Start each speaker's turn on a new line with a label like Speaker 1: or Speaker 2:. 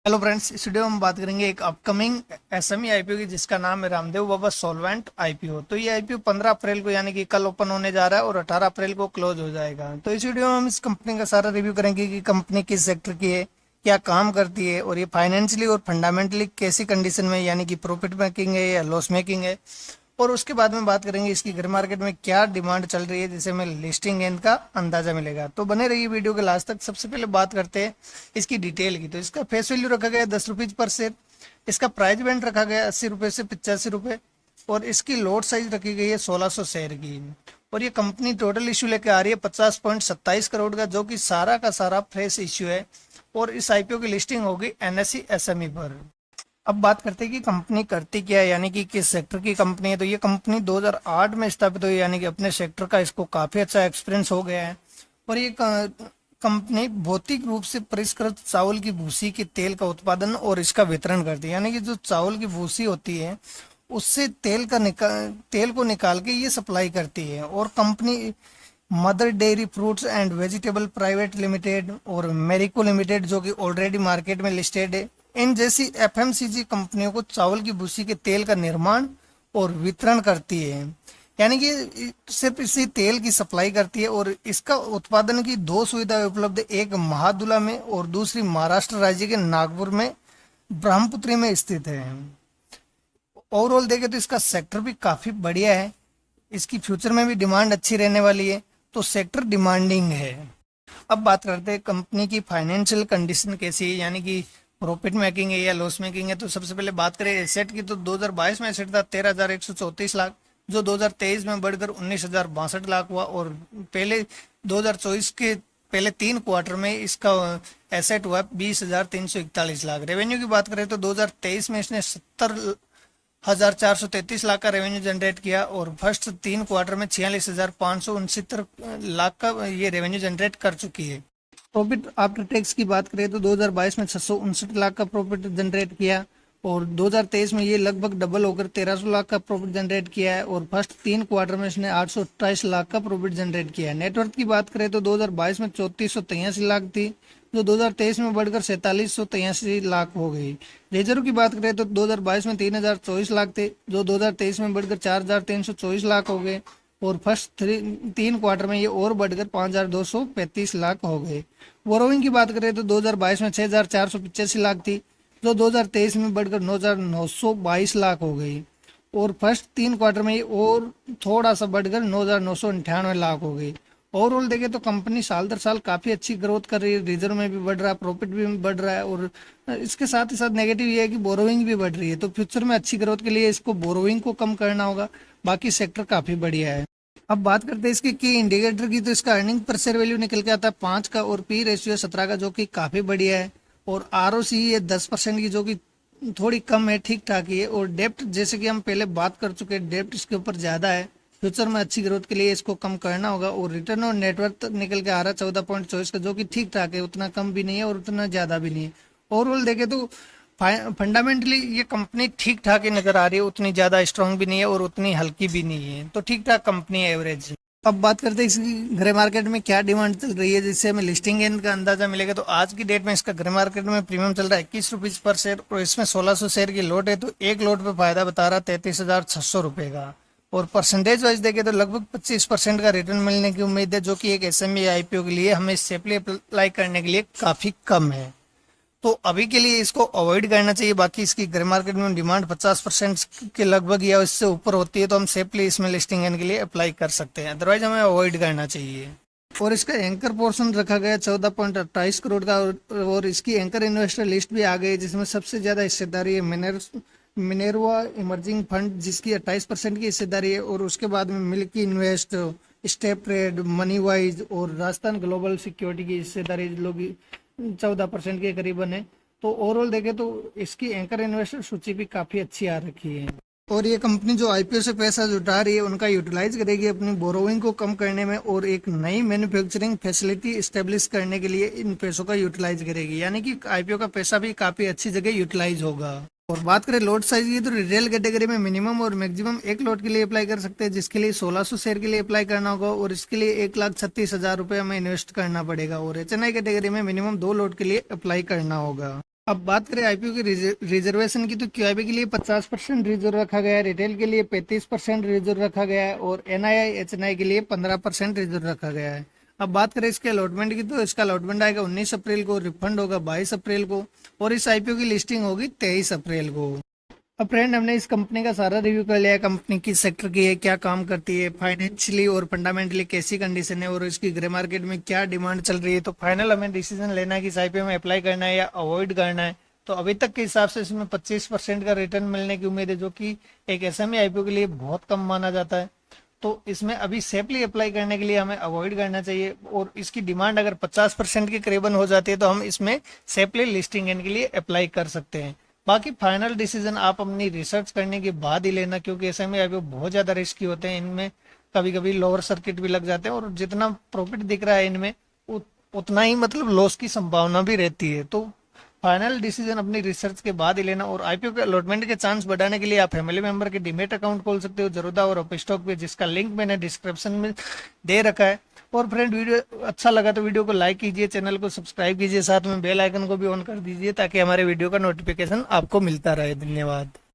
Speaker 1: Hello friends, इस video में हम बात करेंगे एक अपकमिंग एसएमई आईपीओ की जिसका नाम है रामदेव बाबा सॉल्वेंट आईपीओ। तो ये आईपीओ 15 अप्रैल को यानी कि कल ओपन होने जा रहा है और 18 अप्रैल को क्लोज हो जाएगा। तो इस वीडियो में हम इस कंपनी का सारा रिव्यू करेंगे कि कंपनी किस सेक्टर की है, क्या काम करती है और ये फाइनेंशियली और फंडामेंटली कैसी कंडीशन में यानी कि प्रॉफिट मेकिंग है या लॉस मेकिंग है। और उसके बाद में बात करेंगे इसकी घर मार्केट में क्या डिमांड चल रही है, जिससे हमें लिस्टिंग एंड का अंदाजा मिलेगा। तो बने रहिए वीडियो के लास्ट तक। सबसे पहले बात करते हैं इसकी डिटेल की। तो इसका फेस वैल्यू रखा गया 10 रुपीज पर शेयर। इसका प्राइस बैंड रखा गया 80 रुपये से 85 रुपये और इसकी लॉट साइज रखी गई है 1600 शेयर की। और ये कंपनी टोटल इश्यू लेके आ रही है 50.27 करोड़ का, जो कि सारा का सारा फ्रेश इश्यू है। और इस आईपीओ की लिस्टिंग होगी एनएसई एसएमई पर। अब बात करते हैं कि कंपनी करती क्या है, यानी कि किस सेक्टर की कंपनी है। तो ये कंपनी 2008 में स्थापित हुई, यानी कि अपने सेक्टर का इसको काफी अच्छा एक्सपीरियंस हो गया है। और ये कंपनी भौतिक रूप से परिष्कृत चावल की भूसी के तेल का उत्पादन और इसका वितरण करती है। यानी कि जो चावल की भूसी होती है उससे तेल को निकाल के ये सप्लाई करती है। और company mother dairy fruits and vegetable private limited और मेरिको लिमिटेड, जो कि ऑलरेडी मार्केट में लिस्टेड है, इन जैसी एफएमसीजी कंपनियों को चावल की भूसी के तेल का निर्माण और वितरण करती है। यानी कि सिर्फ इसी तेल की सप्लाई करती है। और इसका उत्पादन की दो सुविधाएं उपलब्ध है, एक महादुला में और दूसरी महाराष्ट्र राज्य के नागपुर में ब्रह्मपुत्री में स्थित है। ओवरऑल देखें तो इसका सेक्टर भी काफी बढ़िया है, इसकी फ्यूचर में भी डिमांड अच्छी रहने वाली है। तो सेक्टर डिमांडिंग है। अब बात करते हैं कंपनी की फाइनेंशियल कंडीशन कैसी है, यानी कि प्रॉफिट मेकिंग है या लॉस मेकिंग है। तो सबसे पहले बात करें एसेट की, तो 2022 में एसेट था 13,134 लाख, जो 2023 में बढ़कर 19,062 लाख हुआ। और पहले 2024 के पहले 3 क्वार्टर में इसका एसेट हुआ 20,341 लाख। रेवेन्यू की बात करें तो 2023 में इसने 70,433 लाख का रेवेन्यू जनरेट किया और फर्स्ट 3 क्वार्टर में 46,569 लाख का ये रेवेन्यू जनरेट कर चुकी है। प्रॉफिट आफ्टर टैक्स की बात करें तो 2022 में 659 लाख का प्रॉफिट जनरेट किया और 2023 में ये लगभग डबल होकर 1300 लाख का प्रॉफिट जनरेट किया है। और फर्स्ट 3 क्वार्टर में इसने 828 लाख का प्रॉफिट जनरेट किया है। नेटवर्थ की बात करें तो 2022 में 3483 लाख थी, जो 2023 में बढ़कर 4783 लाख हो गई। रिजर्व की बात करें तो 2022 में 3024 लाख थे, जो 2023 में बढ़कर 4324 लाख हो गए। और फर्स्ट 3 क्वार्टर में ये और बढ़कर 5235 लाख हो गए। बोरोइंग की बात करें तो 2022 में 6485 लाख थी, जो 2023 में बढ़कर 9922 लाख हो गई। और फर्स्ट 3 क्वार्टर में ये और थोड़ा सा बढ़कर 9998 लाख हो गई। ओवरऑल देखें तो कंपनी साल दर साल काफी अच्छी ग्रोथ कर रही है, रिजर्व में भी बढ़ रहा है, प्रॉफिट भी बढ़ रहा है। और इसके साथ ही साथ नेगेटिव ये है कि बोरोइंग भी बढ़ रही है। तो फ्यूचर में अच्छी ग्रोथ के लिए इसको बोरोइंग को कम करना होगा। बाकी सेक्टर काफी बढ़िया है। अब बात करते हैं इसके की इंडिकेटर की, तो इसका अर्निंग पर शेयर वैल्यू निकल के आता है 5 का और पी रेशियो 17 का, जो कि काफी बढ़िया है। और आरओसी है 10% की, जो कि थोड़ी कम है, ठीक ठाक ही है। और डेप्ट जैसे कि हम पहले बात कर चुके हैं, डेप्ट इसके ऊपर ज्यादा है। फ्यूचर में अच्छी ग्रोथ के लिए इसको कम करना होगा। और रिटर्न ऑन नेटवर्थ निकल के आ रहा है 14.24 का, जो कि ठीक ठाक है, उतना कम भी नहीं है और उतना ज्यादा भी नहीं है। ओवरऑल देखे तो फंडामेंटली ये कंपनी ठीक ठाक ही नजर आ रही है, उतनी ज्यादा स्ट्रांग भी नहीं है और उतनी हल्की भी नहीं है। तो ठीक ठाक कंपनी है, एवरेज। अब बात करते हैं इसकी ग्रे मार्केट में क्या डिमांड चल रही है, जिससे हमें लिस्टिंग एंड का अंदाजा मिलेगा। तो आज की डेट में इसका ग्रे मार्केट में प्रीमियम चल रहा है 21 रुपीज पर शेयर और इसमें 1600 शेयर की लोट है। तो एक लोट पे फायदा बता रहा है 33,600 रुपए का। और परसेंटेज वाइज देखे तो लगभग 25% का रिटर्न मिलने की उम्मीद है, जो कि एक एसएमई आईपीओ के लिए हमें सेफली अप्लाई करने के लिए काफी कम है। तो अभी के लिए इसको अवॉइड करना चाहिए। बाकी इसकी ग्रे मार्केट में डिमांड 50% के लगभग या इससे ऊपर होती है, तो हम सेफली इसमें लिस्टिंग के लिए अप्लाई कर सकते हैं, अदरवाइज हमें अवॉइड करना चाहिए। और इसका एंकर पोर्शन रखा गया 14.28 करोड़ का। और इसकी एंकर इन्वेस्टर लिस्ट भी आ गई, जिसमें सबसे ज्यादा हिस्सेदारी है मिनेरवा इमर्जिंग फंड, जिसकी 28% की हिस्सेदारी है। और उसके बाद में milky invest, step trade, money wise और राजस्थान ग्लोबल सिक्योरिटी की हिस्सेदारी लोग 14% के करीबन है। तो ओवरऑल देखें तो इसकी एंकर इन्वेस्टर सूची भी काफी अच्छी आ रखी है। और ये कंपनी जो आईपीओ से पैसा जुटा रही है उनका यूटिलाइज करेगी अपनी बोरोइंग को कम करने में और एक नई मैन्युफैक्चरिंग फैसिलिटी स्टेब्लिश करने के लिए इन पैसों का यूटिलाइज करेगी। यानी कि आईपीओ का पैसा भी काफी अच्छी जगह यूटिलाइज होगा। और बात करें लॉट साइज की, तो रिटेल कैटेगरी में मिनिमम और मैक्सिमम एक लॉट के लिए अप्लाई कर सकते हैं, जिसके लिए 1600 शेयर के लिए अप्लाई करना होगा और इसके लिए 1,36,000 रुपये हमें इन्वेस्ट करना पड़ेगा। और एचएनआई कैटेगरी में मिनिमम 2 लॉट के लिए अप्लाई करना होगा। अब बात करें आईपीओ की रिजर्वेशन की, तो क्यूआईबी के लिए 50% रिजर्व रखा गया है, रिटेल के लिए 35% रिजर्व रखा गया है और एनआईआई एचएनआई के लिए 15% रिजर्व रखा गया है। अब बात करें इसके अलॉटमेंट की, तो इसका अलॉटमेंट आएगा 19 अप्रैल को, रिफंड होगा 22 अप्रैल को और इस आईपीओ की लिस्टिंग होगी 23 अप्रैल को। अब फ्रेंड, हमने इस कंपनी का सारा रिव्यू कर लिया है, कंपनी किस सेक्टर की है, क्या काम करती है, फाइनेंशियली और फंडामेंटली कैसी कंडीशन है और इसकी ग्रे मार्केट में क्या डिमांड चल रही है। तो फाइनल हमें डिसीजन लेना है कि इस आईपीओ में अप्लाई करना है या अवॉइड करना है। तो अभी तक के हिसाब से इसमें 25% का रिटर्न मिलने की उम्मीद है, जो कि एक एसएमई आईपीओ के लिए बहुत कम माना जाता है। तो इसमें अभी सेफली अप्लाई करने के लिए हमें अवॉइड करना चाहिए और इसकी डिमांड अगर 50% के करीबन हो जाती है तो हम इसमें सेफली लिस्टिंग के लिए अप्लाई कर सकते हैं। बाकी फाइनल डिसीजन आप अपनी रिसर्च करने के बाद ही लेना, क्योंकि ऐसे में अभी बहुत ज़्यादा रिस्की होते हैं, इनमें कभी कभी लोअर सर्किट भी लग जाते हैं और जितना प्रॉफिट दिख रहा है इनमें उतना ही मतलब लॉस की संभावना भी रहती है। तो फाइनल डिसीजन अपनी रिसर्च के बाद ही लेना। और आईपीओ के अलॉटमेंट के चांस बढ़ाने के लिए आप फैमिली मेंबर के डीमेट अकाउंट खोल सकते हो जरोधा और अपस्टॉक पे, जिसका लिंक मैंने डिस्क्रिप्शन में दे रखा है। और फ्रेंड, वीडियो अच्छा लगा तो वीडियो को लाइक कीजिए, चैनल को सब्सक्राइब कीजिए, साथ में बेल आइकन को भी ऑन कर दीजिए ताकि हमारे वीडियो का नोटिफिकेशन आपको मिलता रहे। धन्यवाद।